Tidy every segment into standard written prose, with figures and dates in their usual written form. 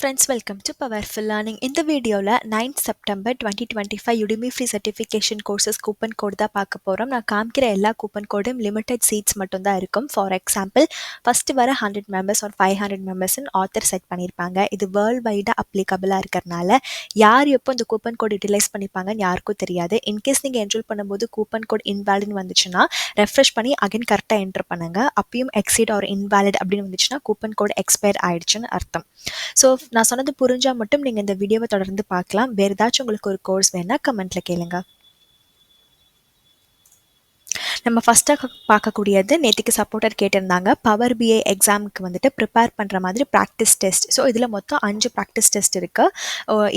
Friends, welcome to Powerful Learning. இந்த வீடியோவில் 9th September 2025 Udemy Free Certification Courses coupon code தான் பார்க்க போகிறோம். நான் காமிக்கிற எல்லா கூப்பன் கோடும் லிமிடெட் சீட்ஸ் மட்டும்தான் இருக்கும். ஃபார் எக்ஸாம்பிள், ஃபஸ்ட்டு வர 100 மெம்பர்ஸ் ஒரு 500 மெம்பர்ஸ்ன்னு ஆத்தர் செட் பண்ணியிருப்பாங்க. இது வேர்ல்டு வைடாக அப்ளிகபிளாக இருக்கிறனால யார் எப்போ இந்த கூப்பன் கோட் யூட்டிலைஸ் பண்ணிப்பாங்கன்னு யாருக்கும் தெரியாது. இன்கேஸ் நீங்கள் என்ரோல் பண்ணும்போது கூப்பன் கோட் இன்வாலிட்னு வந்துச்சுன்னா ரெஃப்ரெஷ் பண்ணி அகைன் கரெக்டாக என்டர் பண்ணுங்கள். அப்பயும் எக்ஸீட் ஆர் இன்வாலிட் அப்படின்னு வந்துச்சுன்னா கூப்பன் கோட் எக்ஸ்பயர் ஆயிடுச்சுன்னு அர்த்தம். ஸோ நான் சொன்னது புரிஞ்சால் மட்டும் நீங்கள் இந்த வீடியோவை தொடர்ந்து பார்க்கலாம். வேறு ஏதாச்சும் உங்களுக்கு ஒரு கோர்ஸ் வேணா கமெண்ட்டில் கேளுங்க. நம்ம ஃபஸ்ட்டாக பார்க்கக்கூடியது நேற்றுக்கு சப்போர்ட்டர் கேட்டிருந்தாங்க. பவர் பிஐ எக்ஸாமுக்கு வந்துட்டு ப்ரிப்பேர் பண்ணுற மாதிரி ப்ராக்டிஸ் டெஸ்ட். ஸோ இதில் மொத்தம் 5 ப்ராக்டிஸ் டெஸ்ட் இருக்குது.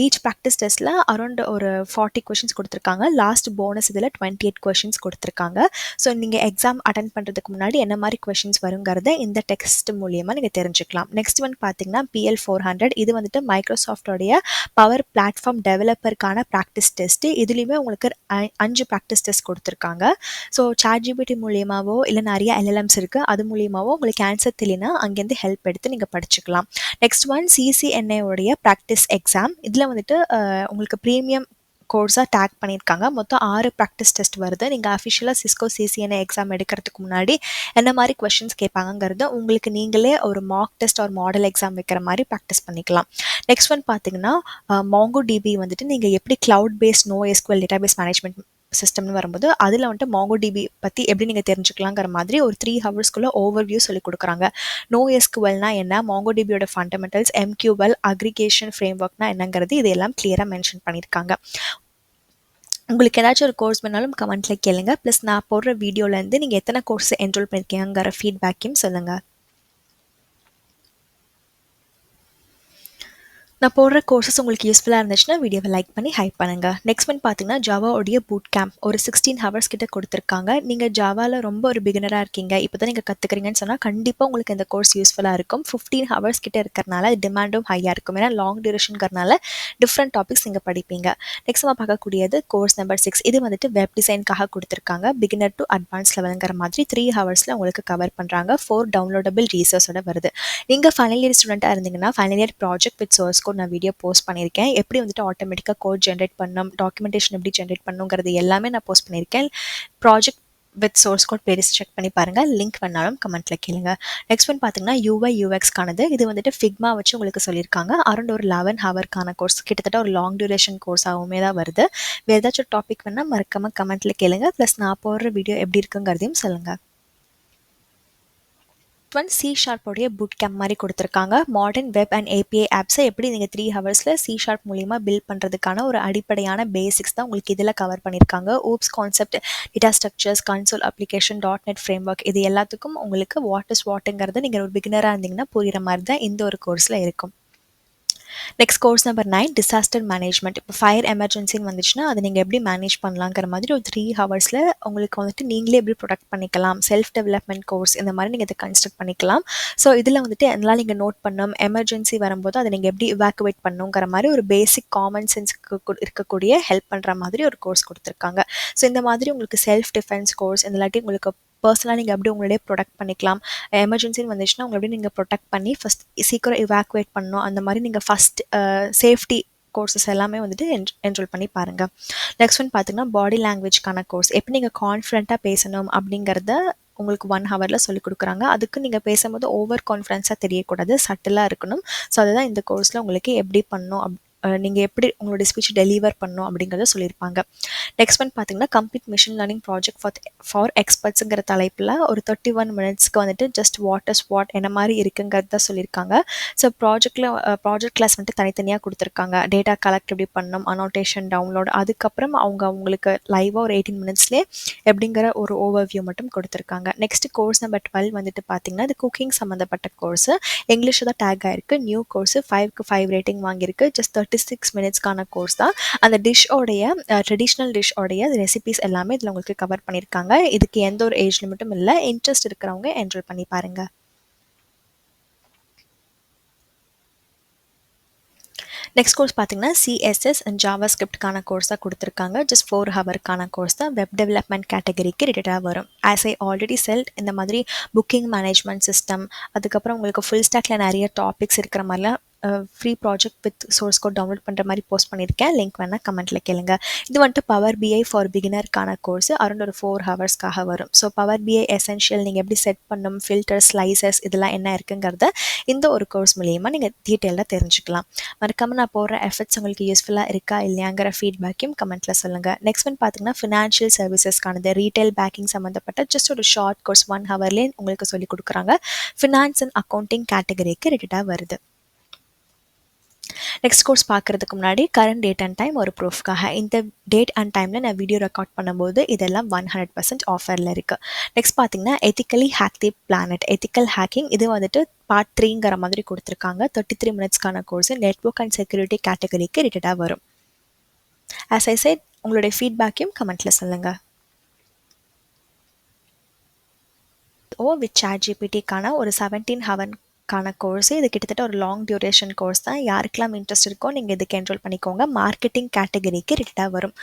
ஈச் ப்ராக்டிஸ் டெஸ்ட்டில் அரௌண்ட் ஒரு 40 கொஷின்ஸ் கொடுத்துருக்காங்க. லாஸ்ட் போனஸ் இதில் 28 கொஷின்ஸ் கொடுத்துருக்காங்க. ஸோ நீங்கள் எக்ஸாம் அட்டன் பண்ணுறதுக்கு முன்னாடி என்ன மாதிரி கொஷின்ஸ் வருங்கிறத இந்த டெக்ஸ்ட் மூலியமாக நீங்கள் தெரிஞ்சுக்கலாம். நெக்ஸ்ட் ஒன் பார்த்தீங்கன்னா PL 400. இது வந்துட்டு மைக்ரோசாஃப்டோடைய பவர் பிளாட்ஃபார்ம் டெவலப்பருக்கான ப்ராக்டிஸ் டெஸ்ட்டு. இதுலேயுமே உங்களுக்கு 5 ப்ராக்டிஸ் டெஸ்ட் கொடுத்துருக்காங்க. ஸோ ChatGPT மூலியமாவோ இல்லை நிறைய LLMs இருக்குது, அது மூலியமாவோ உங்களுக்கு ஆன்சர் தெரியலனா அங்கேருந்து ஹெல்ப் எடுத்து நீங்கள் படிச்சுக்கலாம். நெக்ஸ்ட் ஒன் CCNA உடைய ப்ராக்டிஸ் எக்ஸாம். இதில் வந்துட்டு உங்களுக்கு ப்ரீமியம் கோர்ஸாக டேக் பண்ணியிருக்காங்க. மொத்தம் 6 ப்ராக்டிஸ் டெஸ்ட் வருது. நீங்கள் அஃபிஷியலாக சிஸ்கோ CCNA எக்ஸாம் எடுக்கிறதுக்கு முன்னாடி என்ன மாதிரி கொஷின்ஸ் கேட்பாங்கங்கிறது உங்களுக்கு நீங்களே ஒரு மார்க் டெஸ்ட் ஒரு மாடல் எக்ஸாம் வைக்கிற மாதிரி ப்ராக்டிஸ் பண்ணிக்கலாம். நெக்ஸ்ட் ஒன் பார்த்தீங்கன்னா MongoDB வந்துட்டு நீங்கள் எப்படி cloud based NoSQL database management சிஸ்டம்னு வரும்போது அதில் வந்துட்டு MongoDB பற்றி எப்படி நீங்கள் தெரிஞ்சுக்கலாங்கிற மாதிரி ஒரு 3 ஹவர்ஸ்க்குள்ளே ஓவர்வியூ சொல்லி கொடுக்குறாங்க. NoSQLனா என்ன, MongoDBயோட ஃபண்டமெண்டல்ஸ், MQL அக்ரிகேஷன் ஃப்ரேம்ஒர்க்னா என்னங்கிறது இதெல்லாம் கிளியராக மென்ஷன் பண்ணியிருக்காங்க. உங்களுக்கு ஏதாச்சும் ஒரு கோர்ஸ் வேணாலும் கமெண்ட்டில் கேளுங்க. ப்ளஸ் நான் போடுற வீடியோலேருந்து நீங்கள் எத்தனை கோர்ஸ் என்ரோல் பண்ணியிருக்கீங்கிற ஃபீட்பேக்கையும் சொல்லுங்கள். நான் போடுற கோர்சஸ் உங்களுக்கு யூஸ்ஃபுல்லாக இருந்துச்சுன்னா வீடியோவை லைக் பண்ணி ஹைப் பண்ணுங்கள். நெக்ஸ்ட் ஒன் பார்த்தீங்கன்னா ஜாவாவுடைய பூட் கேம்ப் ஒரு 16 ஹவர்ஸ் கிட்ட கொடுத்துருக்காங்க. நீங்கள் ஜாவாவில் ரொம்ப ஒரு பிகினராக இருக்கீங்க, இப்போ தான் நீங்கள் கற்றுக்கிறீங்கன்னு சொன்னால் கண்டிப்பாக உங்களுக்கு இந்த கோர்ஸ் யூஸ்ஃபுல்லாக இருக்கும். 15 ஹவர்ஸ் கிட்ட இருக்கிறனால டிமாண்டும் ஹையாக இருக்கும். ஏன்னா லாங் டியூரேஷனுங்கிறனால டிஃப்ரெண்ட் டாபிக்ஸ் நீங்கள் படிப்பீங்க. நெக்ஸ்ட் நம்ம பார்க்கக்கூடியது கோர்ஸ் நம்பர் 6. இது வந்துட்டு வெப் டிசைனுக்காக கொடுத்துருக்காங்க. பிகினர் டு அட்வான்ஸ் லெவலுங்கிற மாதிரி 3 ஹவர்ஸில் உங்களுக்கு கவர் பண்ணுறாங்க. 4 டவுன்லோடபிள் ரீசோர்ஸோட வருது. நீங்கள் ஃபைனல் இயர் ஸ்டூடெண்ட்டாக இருந்தீங்கன்னா final year project with source code நான் வீடியோ போஸ்ட் பண்ணியிருக்கேன். எப்படி வந்துட்டு ஆட்டோமேட்டிக்காக கோட் ஜென்ரேட் பண்ணணும், டாக்குமெண்டேஷன் எப்படி ஜென்ரேட் பண்ணுங்கிறது எல்லாமே நான் போஸ்ட் பண்ணியிருக்கேன். Project with source code playlist check பண்ணி பாருங்கள். லிங்க் வேணாலும் கமெண்ட்டில் கேளுங்க. நெக்ஸ்ட் ஒன் பார்த்தீங்கன்னா UI UXக்கானது. இது வந்துட்டு ஃபிக்மா வச்சு உங்களுக்கு சொல்லியிருக்காங்க. அரௌண்ட் ஒரு 11 ஹவர்க்கான கோர்ஸ், கிட்டத்தட்ட ஒரு லாங் டியூரேஷன் கோர்ஸாகவுமே தான் வருது. வேறு ஏதாச்சும் டாபிக் வேணால் மறக்காமல் கமெண்ட்டில் கேளுங்க. ப்ளஸ் நான் போடுற வீடியோ எப்படி இருக்குங்கிறதையும் சொல்லுங்கள். C# உடைய பூட் கேம்ப் மாதிரி கொடுத்துருக்காங்க. மாடர்ன் வெப் அண்ட் API ஆப்ஸை எப்படி நீங்கள் 3 ஹவர்ஸில் C# மூலிமா பில்ட் பண்ணுறதுக்கான ஒரு அடிப்படையான பேசிக்ஸ் தான் உங்களுக்கு இதில் கவர் பண்ணியிருக்காங்க. Oops concept, data structures, console application, .NET framework, இது எல்லாத்துக்கும் உங்களுக்கு வாட்டுங்கிறது நீங்கள் ஒரு பிகினராக இருந்தீங்கன்னா புரிகிற மாதிரி தான் இந்த ஒரு கோர்ஸில் இருக்கும். Next course number 9 disaster management. இப்போ ஃபயர் எமர்ஜென்சின்னு வந்துச்சுன்னா அதை நீங்கள் எப்படி மேனேஜ் பண்ணலாங்கிற மாதிரி ஒரு 3 ஹவர்ஸில் உங்களுக்கு வந்துட்டு நீங்களே எப்படி ப்ரொடக்ட் பண்ணிக்கலாம், செல்ஃப் டெவலப்மெண்ட் கோர்ஸ் இந்த மாதிரி நீங்கள் இதை கன்ஸ்ட்ரக்ட் பண்ணிக்கலாம். ஸோ இதில் வந்துட்டு எல்லாம் நீங்கள் நோட் பண்ணணும், எமர்ஜென்சி வரும்போது அதை நீங்கள் எப்படி இவாக்குவேட் பண்ணுங்கிற மாதிரி ஒரு பேசிக் காமன் சென்ஸ்க்கு இருக்கக்கூடிய ஹெல்ப் பண்ணுற மாதிரி ஒரு கோர்ஸ் கொடுத்துருக்காங்க. ஸோ இந்த மாதிரி உங்களுக்கு செல்ஃப் டிஃபென்ஸ் கோர்ஸ், இல்லாட்டி உங்களுக்கு பர்சனலாக நீங்கள் எப்படி உங்களுடைய ப்ரொடக்ட் பண்ணிக்கலாம், எமர்ஜென்சின்னு வந்துச்சுன்னா உங்களை எப்படி நீங்கள் ப்ரொடெக்ட் பண்ணி ஃபஸ்ட் சீக்கிரம் இவாக்குவேட் பண்ணணும், அந்த மாதிரி நீங்கள் ஃபஸ்ட் சேஃப்டி கோர்சஸ் எல்லாமே வந்துட்டு என்ரோல் பண்ணி பாருங்கள். நெக்ஸ்ட் ஒன் பார்த்தீங்கன்னா பாடி லாங்குவேஜ்க்கான கோர்ஸ். எப்படி நீங்கள் கான்ஃபிடென்ட்டாக பேசணும் அப்படிங்கிறத உங்களுக்கு 1 ஹவரில் சொல்லிக் கொடுக்குறாங்க. அதுக்கு நீங்கள் பேசும்போது ஓவர் கான்ஃபிடென்ஸாக தெரியக்கூடாது, சட்டிலாக இருக்கணும். ஸோ அதுதான் இந்த கோர்ஸில் உங்களுக்கு எப்படி பண்ணணும், நீங்கள் எப்படி உங்களோட ஸ்பீச் டெலிவர் பண்ணணும் அப்படிங்கிறத சொல்லியிருப்பாங்க. நெக்ஸ்ட் ஒன் பார்த்தீங்கன்னா complete machine learning project for எக்ஸ்பர்ட்ஸுங்கிற தலைப்பில் ஒரு 31 மினிட்ஸ்க்கு வந்துட்டு ஜஸ்ட் வாட் என்ன மாதிரி இருக்குங்கிறத சொல்லியிருக்காங்க. ஸோ ப்ராஜெக்ட் கிளாஸ் வந்துட்டு தனித்தனியாக கொடுத்துருக்காங்க. டேட்டா கலெக்ட் எப்படி பண்ணணும், அனோட்டேஷன், டவுன்லோட், அதுக்கப்புறம் அவங்களுக்கு லைவாக ஒரு 18 மினிட்ஸ்லேயே எப்படிங்கிற ஒரு ஓவர்வியூ மட்டும் கொடுத்துருக்காங்க. நெக்ஸ்ட் கோர்ஸ் நம்பர் 12 வந்துட்டு பார்த்தீங்கன்னா இது குக்கிங் சம்மந்தப்பட்ட கோர்ஸு. இங்கிலீஷில் தான் டேக் ஆகிருக்கு. நியூ கோர்ஸு 5க்கு 5 ரேட்டிங் வாங்கியிருக்கு. ஜஸ்ட் 36 மினிட்ஸ்க்கான கோர்ஸ் தான். அந்த டிஷ்ஷோடைய ட்ரெடிஷ்னல் டிஷ்ஷோடைய ரெசிபிஸ் எல்லாமே இதில் உங்களுக்கு கவர் பண்ணியிருக்காங்க. இதுக்கு எந்த ஒரு ஏஜ் லிமிட்டும் இல்லை. இன்ட்ரெஸ்ட் இருக்கிறவங்க என்ரோல் பண்ணி பாருங்கள். நெக்ஸ்ட் கோர்ஸ் பார்த்தீங்கன்னா CSS அண்ட் JavaScriptக்கான கோர்ஸாக கொடுத்துருக்காங்க. ஜஸ்ட் 4 ஹவர்க்கான கோர்ஸ் தான். வெப் டெவலப்மெண்ட் கேட்டகரிக்கு ரிலேட்டடாக வரும். ஆஸ் ஐ ஆல்ரெடி செல்ட், இந்த மாதிரி புக்கிங் மேனேஜ்மெண்ட் சிஸ்டம், அதுக்கப்புறம் உங்களுக்கு ஃபுல் ஸ்டாக்ல நிறைய டாபிக்ஸ் இருக்கிற மாதிரிலாம் free project with source code download பண்ணுற மாதிரி போஸ்ட் பண்ணியிருக்கேன். லிங்க் வேணால் கமெண்ட்டில் கேளுங்க. இது வந்துட்டு பவர் பிஐ ஃபார் பிகினருக்கான கோர்ஸ் அரௌண்ட் ஒரு 4 ஹவர்ஸ்க்காக வரும். ஸோ பவர் பிஐ எசென்ஷியல் நீங்கள் எப்படி செட் பண்ணும், ஃபில்டர், ஸ்லைசஸ் இதெல்லாம் என்ன இருக்குங்கிறத இந்த ஒரு கோர்ஸ் மூலியமாக நீங்கள் டீட்டெயிலாக தெரிஞ்சுக்கலாம். மறக்காமல் நான் போடுற எஃபர்ட்ஸ் உங்களுக்கு யூஸ்ஃபுல்லாக இருக்கா இல்லையாங்கிற ஃபீட்பேக்கையும் கமெண்ட்டில் சொல்லுங்கள். நெக்ஸ்ட் ஒன் பார்த்தீங்கன்னா ஃபினான்ஷியல் சர்வீசஸ்க்கானது ரீட்டைல் பேக்கிங் சம்மந்தப்பட்ட ஜஸ்ட் ஒரு ஷார்ட் கோர்ஸ் 1 ஹவர்லேயே உங்களுக்கு சொல்லிக் கொடுக்குறாங்க. ஃபினான்ஸ் அண்ட் அக்கௌண்டிங் கேட்டகரிக்கு ரிலேட்டடாக வருது. நெக்ஸ்ட் கோர்ஸ் பார்க்குறதுக்கு முன்னாடி கரண்ட் டேட் அண்ட் டைம் ஒரு ப்ரூஃப்காக இந்த டேட் அண்ட் டைமில் நான் வீடியோ ரெக்கார்ட் பண்ணும்போது இதெல்லாம் 100% ஆஃபரில் இருக்குது. நெக்ஸ்ட் பார்த்தீங்கன்னா எத்திக்கலி ஹேக் தி பிளானட், எத்திக்கல் ஹேக்கிங். இது வந்துட்டு பார்ட் 3ங்கிற மாதிரி கொடுத்துருக்காங்க. 33 மினிட்ஸ்க்கான கோர்ஸ் நெட்வொர்க் அண்ட் செக்யூரிட்டி கேட்டகரிக்கு ரிலேட்டடாக வரும். ஆஸ் ஐ செட் உங்களுடைய ஃபீட்பேக்கையும் கமெண்ட்டில் சொல்லுங்கள். வித் ChatGPTக்கான ஒரு 17 ஹவர்க்கான கோர்ஸ். இது கிட்டத்தட்ட ஒரு லாங் டியூரேஷன் கோர்ஸ் தான். யாருக்கெல்லாம் இன்ட்ரெஸ்ட் இருக்கோ நீங்கள் இதுக்கு என்ரோல் பண்ணிக்கோங்க. மார்க்கெட்டிங் கேட்டகரிக்கு ரிலேட்டடாக வரும்.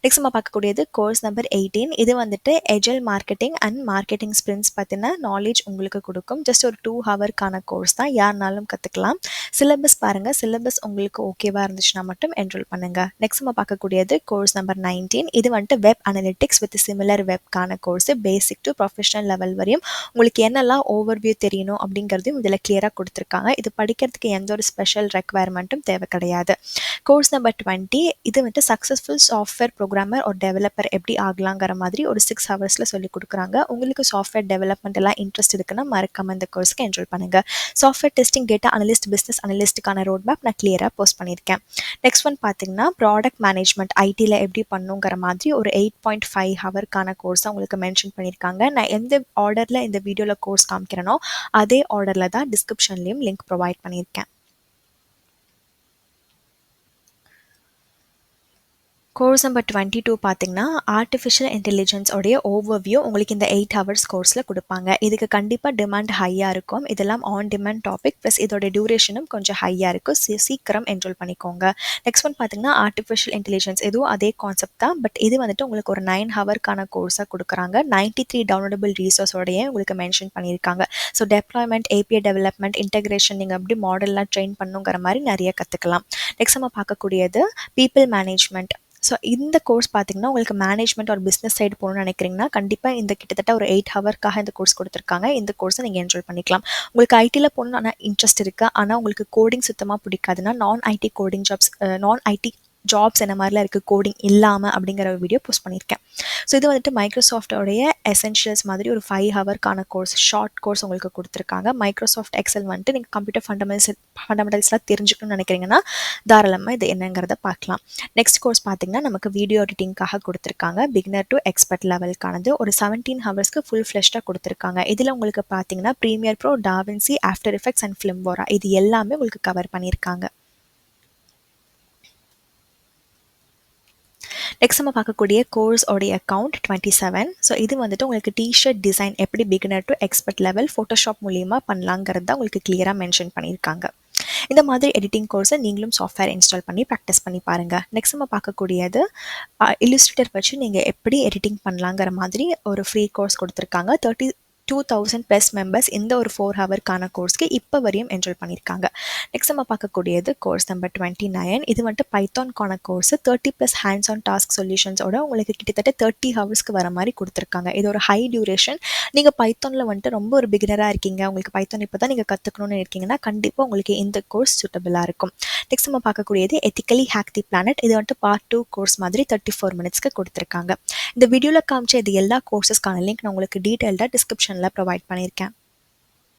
நெக்ஸ்ட் நம்ம பார்க்கக்கூடியது கோர்ஸ் நம்பர் 18. இது வந்துட்டு agile marketing and marketing sprints பற்றின நாலேஜ் உங்களுக்கு கொடுக்கும். ஜஸ்ட் ஒரு 2 ஹவர்க்கான கோர்ஸ் தான், யாருனாலும் கற்றுக்கலாம். சிலபஸ் பாருங்கள், சிலபஸ் உங்களுக்கு ஓகேவாக இருந்துச்சுன்னா மட்டும் என்ரோல் பண்ணுங்கள். நெக்ஸ்ட் நம்ம பார்க்கக்கூடியது கோர்ஸ் நம்பர் 19. இது வந்துட்டு வெப் அனலிட்டிக்ஸ் வித் சிமிலர் வெப்கான course. Basic to professional level வரையும் உங்களுக்கு என்னெல்லாம் ஓவர்வியூ தெரியணும் அப்படிங்கிறதையும் இதில் கிளியராக கொடுத்துருக்காங்க. இது படிக்கிறதுக்கு எந்த ஒரு ஸ்பெஷல் ரெக்குவயர்மெண்ட்டும் தேவை கிடையாது. Course number 20. இது வந்துட்டு சக்ஸஸ்ஃபுல் சாஃப்ட்வேர் ப்ரோக்ராமர் ஒரு டெவலப்பர் எப்படி ஆகலாங்கிற மாதிரி ஒரு 6 ஹவர்ஸில் சொல்லி கொடுக்குறாங்க. உங்களுக்கு சாஃப்ட்வேர் டெவலப்மெண்ட் எல்லாம் இன்ட்ரெஸ்ட் இருக்குன்னா மறக்காம இந்த கோர்ஸ்க்கு என்ரோல் பண்ணுங்கள். Software testing, data analyst, business அனலிஸ்ட்டுக்கான ரோட் மேப் நான் கிளியராக போஸ்ட் பண்ணியிருக்கேன். நெக்ஸ்ட் ஒன் பார்த்தீங்கன்னா ப்ராடக்ட் மேனேஜ்மெண்ட் ஐடியில் எப்படி பண்ணுங்கிற மாதிரி ஒரு 8.5 ஹவர்க்கான கோர்ஸ் உங்களுக்கு மென்ஷன் பண்ணியிருக்காங்க. நான் எந்த ஆர்டரில் இந்த வீடியோவில் கோர்ஸ் காமிக்கிறேனோ அதே ஆர்டரில் தான் டிஸ்கிரிப்ஷன்லேயும் லிங்க் ப்ரொவைட் பண்ணியிருக்கேன். கோர்ஸ் நம்பர் 22 பார்த்தீங்கன்னா ஆர்டிஃபிஷியல் இன்டெலிஜென்ஸ் உடைய ஓவர்வியூ உங்களுக்கு இந்த 8 ஹவர்ஸ் கோர்ஸில் கொடுப்பாங்க. இதுக்கு கண்டிப்பாக டிமாண்ட் ஹையாக இருக்கும். இதெல்லாம் ஆன் டிமாண்ட் டாபிக் ப்ளஸ் இதோட டியூரேஷனும் கொஞ்சம் ஹையாக இருக்கும். சீக்கிரம் என்ரோல் பண்ணிக்கோங்க. நெக்ஸ்ட் ஒன் பார்த்தீங்கன்னா ஆர்டிஃபிஷியல் இன்டெலிஜென்ஸ், இதுவும் அதே கான்செப்ட் தான். பட் இது வந்துட்டு உங்களுக்கு ஒரு 9 ஹவர்க்கான கோர்ஸாக கொடுக்குறாங்க. 93 டவுன்லோடபிள் ரீசோர்ஸோடையே உங்களுக்கு மென்ஷன் பண்ணியிருக்காங்க. So deployment, API development, integration நீங்கள் எப்படி மாடல்லாம் ட்ரெயின் பண்ணுங்கிற மாதிரி நிறைய கற்றுக்கலாம். நெக்ஸ்ட் நம்ம பார்க்கக்கூடியது பீப்புள் மேனேஜ்மெண்ட். ஸோ இந்த கோர்ஸ் பார்த்தீங்கன்னா உங்களுக்கு மேனேஜ்மெண்ட் ஒரு பிஸ்னஸ் சைடு போகணும்னு நினைக்கிறீங்கன்னா கண்டிப்பாக இந்த கிட்டத்தட்ட ஒரு 8 ஹவர்க்காக இந்த கோர்ஸ் கொடுத்துருக்காங்க. இந்த கோர்ஸை நீங்கள் என்ஜாய் பண்ணிக்கலாம். உங்களுக்கு ஐடியில் போகணும்னு ஆனால் இன்ட்ரெஸ்ட் இருக்குது, ஆனால் உங்களுக்கு கோடிங் சுத்தமாக பிடிக்காதுன்னா நான் ஐடி கோடிங் ஜாப்ஸ், நான் ஐடி ஜாப்ஸ் என்ன மாதிரிலாம் இருக்குது கோடிங் இல்லாமல் அப்படிங்கிற ஒரு வீடியோ போஸ்ட் பண்ணியிருக்கேன். ஸோ இது வந்துட்டு மைக்ரோசாஃப்டோடைய எசென்ஷியல்ஸ் மாதிரி ஒரு 5 ஹவர்க்கான கோர்ஸ், ஷார்ட் கோர்ஸ் உங்களுக்கு கொடுத்துருக்காங்க. மைக்ரோசாஃப்ட் எக்ஸல் வந்துட்டு நீங்கள் கம்ப்யூட்டர் ஃபண்டமெண்டல்ஸ்லாம் தெரிஞ்சுக்கணும்னு நினைக்கிறீங்கன்னா தாராளமாக இது என்னங்கிறத பார்க்கலாம். நெக்ஸ்ட் கோர்ஸ் பார்த்தீங்கன்னா நமக்கு வீடியோ எடிட்டிங்காக கொடுத்துருக்காங்க. பிகினர் டு எக்ஸ்பர்ட் லெவலுக்கானது ஒரு 17 ஹவர்ஸ்க்கு ஃபுல் ஃப்ளெஷ்டாக கொடுத்துருக்காங்க. இதில் உங்களுக்கு பார்த்தீங்கன்னா Premiere Pro, DaVinci, After Effects and Filmora இது எல்லாமே உங்களுக்கு கவர் பண்ணியிருக்காங்க. நெக்ஸ்ட் நம்ம பார்க்கக்கூடிய கோர்ஸ் உடைய அக்கௌண்ட் 27. ஸோ இது வந்துட்டு உங்களுக்கு டிஷர்ட் டிசைன் எப்படி beginner to expert level Photoshop மூலியமாக பண்ணலாங்கிறது தான் உங்களுக்கு கிளியராக மென்ஷன் பண்ணியிருக்காங்க. இந்த மாதிரி எடிட்டிங் கோர்ஸை நீங்களும் சாஃப்ட்வேர் இன்ஸ்டால் பண்ணி ப்ராக்டிஸ் பண்ணி பாருங்கள். நெக்ஸ்ட் நம்ம பார்க்கக்கூடியது இல்லுஸ்ட்ரேட்டர் வச்சு நீங்கள் எப்படி எடிட்டிங் பண்ணலாங்கிற மாதிரி ஒரு ஃப்ரீ கோர்ஸ் கொடுத்துருக்காங்க. 32,000 ப்ளஸ் மெம்பர்ஸ் இந்த ஒரு 4 ஹவர்க்கான கோர்ஸ்க்கு இப்போ வரையும் என்ரோல் பண்ணியிருக்காங்க. நெக்ஸ்ட் நம்ம பார்க்கக்கூடியது கோர்ஸ் நம்பர் 29. இது வந்துட்டு பைத்தான்கான கோர்ஸ் 30+ ஹேண்ட்ஸ் ஆன் டாஸ்க் சொல்யூஷன்ஸோட உங்களுக்கு கிட்டத்தட்ட 30 ஹவர்ஸ்க்கு வர மாதிரி கொடுத்துருக்காங்க. இது ஒரு ஹை டியூரேஷன். நீங்கள் பைத்தானில் வந்துட்டு ரொம்ப ஒரு பிகினராக இருக்கீங்க, உங்களுக்கு பைத்தான் இப்போ தான் நீங்கள் கற்றுக்கணும்னு இருக்கீங்கன்னா கண்டிப்பாக உங்களுக்கு இந்த கோர்ஸ் சூட்டபிளாக இருக்கும். நெக்ஸ்ட் நம்ம பார்க்கக்கூடியது எத்திக்கலி ஹேக் தி பிளானட். இது வந்துட்டு பார்ட் 2 கோர்ஸ் மாதிரி 34 மினிட்ஸ்க்கு கொடுத்துருக்காங்க. இந்த வீடியோவில் காமிச்ச இது எல்லா கோர்சஸ்க்கான லிங்க் நான் உங்களுக்கு டீட்டெயில்டாக டிஸ்கிரிப்ஷனில் ப்ரொவைட் பண்ணியிருக்கேன்.